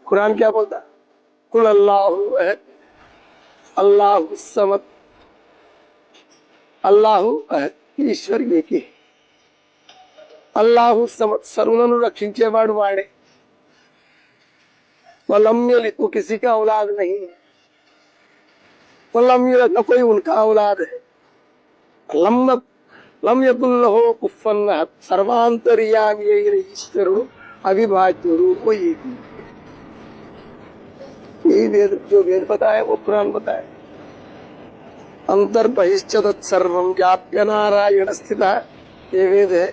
कुरान क्या बोलता? कुल अल्लाहु अहद, अल्लाहु समद, अल्लाहु अहद, ईश्वर एक ही. అల్లాహు सर्वों रक्षिंचेवाడు वाड़े. वलम यलिद, वो किसी का औलाद नहीं है. वलम यूलद, न कोई उनका औलाद है. लम यकुल लहु कुफुवन अहद, सर्वांतर्यामी ईश्वरो अविभाज्य रूप एक ही. यही वेद, जो वेद बताए वो कुरान बताए. अंतर बहिश्च तत्सर्वं व्याप्य नारायण स्थितः, ये वेद है.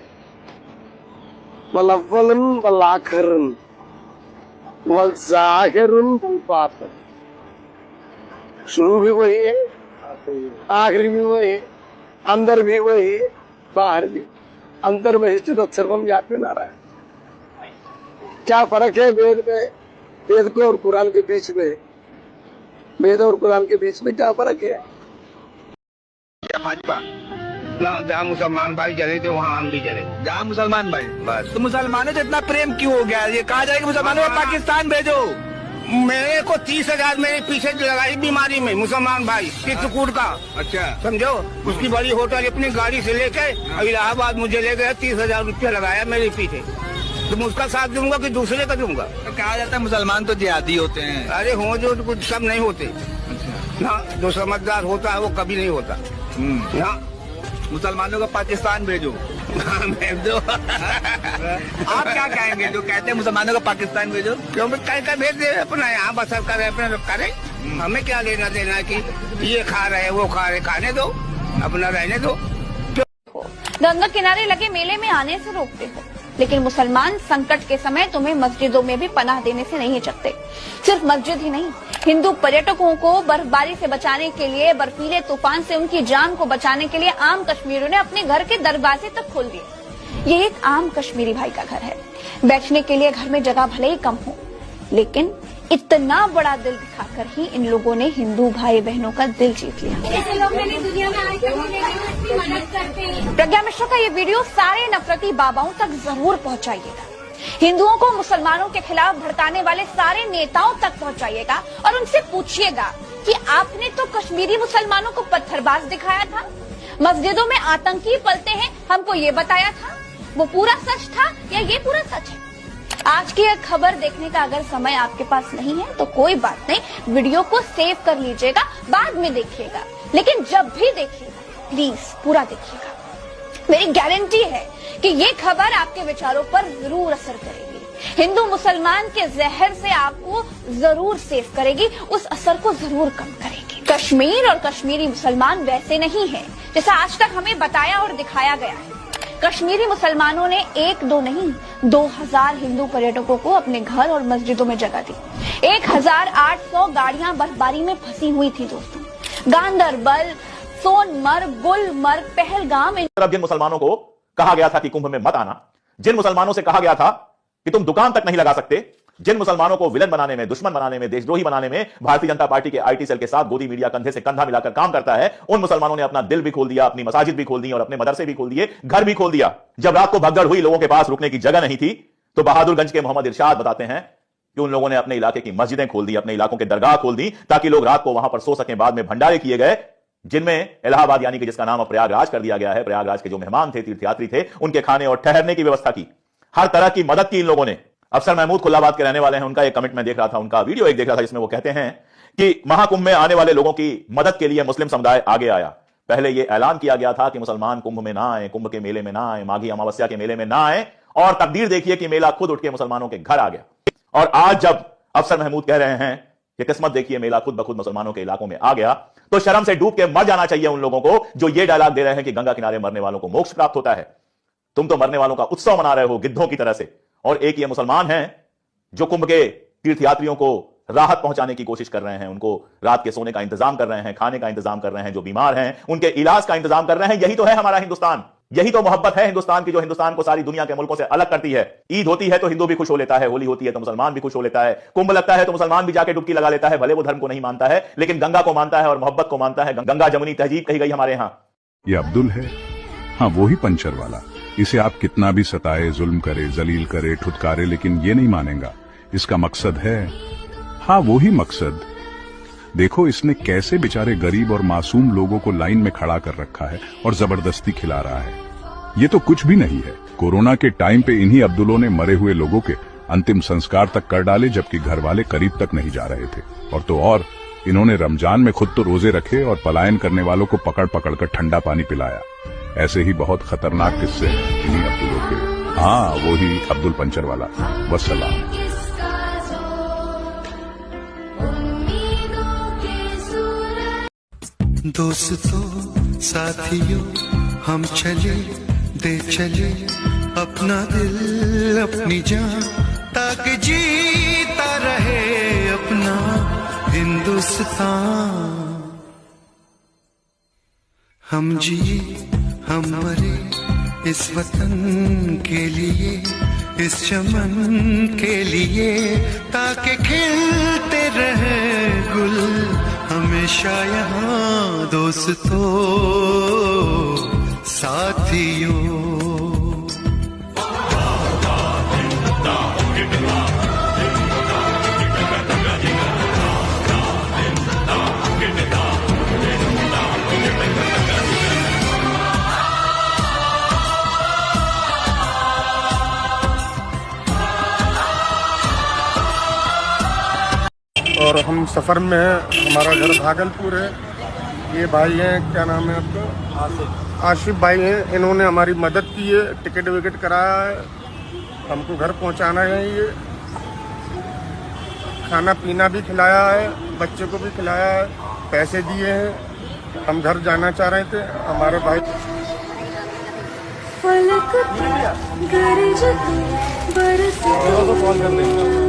वलव्वलन वलाखरन वज़ाहिरुन वबातिन, शुरू भी वही है, आखिर भी वही है, अंदर भी वही है, बाहर भी. अंतर बहिश्च तत्सर्वं व्याप्य नारायण. क्या फर्क है वेद में, वेद को और कुरान के बीच में? वेद और कुरान के बीच में क्या फर्क है? भाजपा जहाँ मुसलमान भाई चले थे वहाँ हम भी चले. जहाँ मुसलमान भाई, बस. तो मुसलमानों से इतना प्रेम क्यों हो गया? ये कहा जाए कि मुसलमानों को पाकिस्तान भेजो. मेरे को 30,000 मेरे पीछे लगाई बीमारी में मुसलमान भाई चित्रकूट का. अच्छा, समझो. उसकी बड़ी होटल अपनी गाड़ी से लेके इलाहाबाद मुझे ले गए, 30,000 रुपया लगाया मेरे पीछे. तो मैं उसका साथ दूंगा कि दूसरे का दूंगा? तो कहा जाता है मुसलमान तो जिहादी होते हैं. अरे हो जो कुछ सब नहीं होते ना. जो समझदार होता है वो कभी नहीं होता ना. मुसलमानों को पाकिस्तान भेजो. भेजो. आप क्या कहेंगे जो कहते हैं मुसलमानों को पाकिस्तान भेजो? क्यों कहीं भेज दे, अपना यहाँ बसर करे, अपने करे. हमें क्या लेना देना कि ये खा रहे वो खा रहे, खाने दो, अपना रहने दो. गंगा किनारे लगे मेले में आने से रोकते हो, लेकिन मुसलमान संकट के समय तुम्हें मस्जिदों में भी पनाह देने से नहीं हिचकते. सिर्फ मस्जिद ही नहीं, हिंदू पर्यटकों को बर्फबारी से बचाने के लिए, बर्फीले तूफान से उनकी जान को बचाने के लिए आम कश्मीरियों ने अपने घर के दरवाजे तक खोल दिए. ये एक आम कश्मीरी भाई का घर है. बैठने के लिए घर में जगह भले ही कम हो, लेकिन इतना बड़ा दिल दिखाकर ही इन लोगों ने हिंदू भाई बहनों का दिल जीत लिया. प्रज्ञा मिश्रा का ये वीडियो सारे नफरती बाबाओं तक जरूर पहुंचाइएगा. हिंदुओं को मुसलमानों के खिलाफ भड़काने वाले सारे नेताओं तक पहुंचाइएगा और उनसे पूछिएगा कि आपने तो कश्मीरी मुसलमानों को पत्थरबाज दिखाया था, मस्जिदों में आतंकी पलते हैं, हमको ये बताया था. वो पूरा सच था या ये पूरा सच है? आज की यह खबर देखने का अगर समय आपके पास नहीं है तो कोई बात नहीं, वीडियो को सेव कर लीजिएगा, बाद में देखिएगा. लेकिन जब भी देखिएगा प्लीज पूरा देखिएगा. मेरी गारंटी है कि ये खबर आपके विचारों पर जरूर असर करेगी. हिंदू मुसलमान के जहर से आपको जरूर सेव करेगी, उस असर को जरूर कम करेगी. कश्मीर और कश्मीरी मुसलमान वैसे नहीं है जैसा आज तक हमें बताया और दिखाया गया है. कश्मीरी मुसलमानों ने 1-2 नहीं 2000 हिंदू पर्यटकों को अपने घर और मस्जिदों में जगह दी. 1800 गाड़ियां बर्फबारी में फंसी हुई थी दोस्तों. गांदरबल, सोनमर्ग, गुलमर्ग, पहलगाम. जिन मुसलमानों को कहा गया था कि कुंभ में मत आना, जिन मुसलमानों से कहा गया था कि तुम दुकान तक नहीं लगा सकते, जिन मुसलमानों को विलन बनाने में, दुश्मन बनाने में, देशद्रोही बनाने में भारतीय जनता पार्टी के आईटी सेल के साथ गोदी मीडिया कंधे से कंधा मिलाकर काम करता है, उन मुसलमानों ने अपना दिल भी खोल दिया, अपनी मसाजिद भी खोल दी और अपने मदरसे भी खोल दिए, घर भी खोल दिया. जब रात को भगदड़ हुई, लोगों के पास रुकने की जगह नहीं थी, तो बहादुरगंज के मोहम्मद इरशाद बताते हैं कि उन लोगों ने अपने इलाके की मस्जिदें खोल दी, अपने इलाकों के दरगाह खोल दी, ताकि लोग रात को वहां पर सो सकें. बाद में भंडारे किए गए, जिनमें इलाहाबाद यानी कि जिसका नाम अब प्रयागराज कर दिया गया है, प्रयागराज के जो मेहमान थे, तीर्थयात्री थे, उनके खाने और ठहरने की व्यवस्था की. हर तरह की मदद की इन लोगों ने. अफसर महमूद खुल्लाबाद के रहने वाले हैं, उनका एक कमेंट में देख रहा था, उनका वीडियो एक देख रहा था, जिसमें वो कहते हैं कि महाकुंभ में आने वाले लोगों की मदद के लिए मुस्लिम समुदाय आगे आया. पहले यह ऐलान किया गया था कि मुसलमान कुंभ में ना आए, कुंभ के मेले में ना आए, माघी अमावस्या के मेले में ना आए, और तकदीर देखिए कि मेला खुद उठ के मुसलमानों के घर आ गया. और आज जब अफसर महमूद कह रहे हैं कि किस्मत देखिए मेला खुद ब खुद मुसलमानों के इलाकों में आ गया, तो शर्म से डूब के मर जाना चाहिए उन लोगों को जो ये डायलॉग दे रहे हैं कि गंगा किनारे मरने वालों को मोक्ष प्राप्त होता है. तुम तो मरने वालों का उत्सव मना रहे हो गिद्धों की तरह से. और एक ये मुसलमान हैं जो कुंभ के तीर्थयात्रियों को राहत पहुंचाने की कोशिश कर रहे हैं, उनको रात के सोने का इंतजाम कर रहे हैं, खाने का इंतजाम कर रहे हैं, जो बीमार हैं उनके इलाज का इंतजाम कर रहे हैं. यही तो है हमारा हिंदुस्तान, यही तो मोहब्बत है हिंदुस्तान की, जो हिंदुस्तान को सारी दुनिया के मुल्कों से अलग करती है. ईद होती है तो हिंदू भी खुश हो लेता है, होली होती है तो मुसलमान भी खुश हो लेता है, कुंभ लगता है तो मुसलमान भी जाके डुबकी लगा लेता है, भले वो धर्म को नहीं मानता है लेकिन गंगा को मानता है और मोहब्बत को मानता है. गंगा जमुनी तहजीब कही गई हमारे यहाँ. ये अब्दुल है, हाँ वो ही पंचर वाला. इसे आप कितना भी सताए, जुल्म करे, जलील करे, ठुतकारे, लेकिन ये नहीं मानेगा इसका मकसद है, हाँ वो ही मकसद। देखो इसने कैसे बेचारे गरीब और मासूम लोगों को लाइन में खड़ा कर रखा है और जबरदस्ती खिला रहा है। ये तो कुछ भी नहीं है। कोरोना के टाइम पे इन्हीं अब्दुलों ने मरे हुए लोगों के अंतिम संस्कार तक कर डाले, जबकि घर वाले करीब तक नहीं जा रहे थे। और तो और इन्होंने रमजान में खुद तो रोजे रखे और पलायन करने वालों को पकड़ पकड़ कर ठंडा पानी पिलाया। ऐसे ही बहुत खतरनाक किस्से हैं इन्हीं अब्दुलों के। हाँ वो ही अब्दुल पंचर वाला। वस्सलाम। दोस्तों साथियों हम चले दे चले अपना दिल अपनी जान, ताकि जीता रहे अपना हिंदुस्तान। हम जिए हम मरे इस वतन के लिए, इस चमन के लिए, ताकि खिलते रहे गुल हमेशा यहाँ। दोस्तों साथियों और हम सफ़र में हैं। हमारा घर भागलपुर है। ये भाई हैं, क्या नाम है आपका? आशिफ भाई हैं। इन्होंने हमारी मदद की है, टिकट विकेट कराया है, हमको घर पहुंचाना है। ये खाना पीना भी खिलाया है, बच्चे को भी खिलाया है, पैसे दिए हैं। हम घर जाना चाह रहे थे। हमारे भाई फलक गरजते बरसते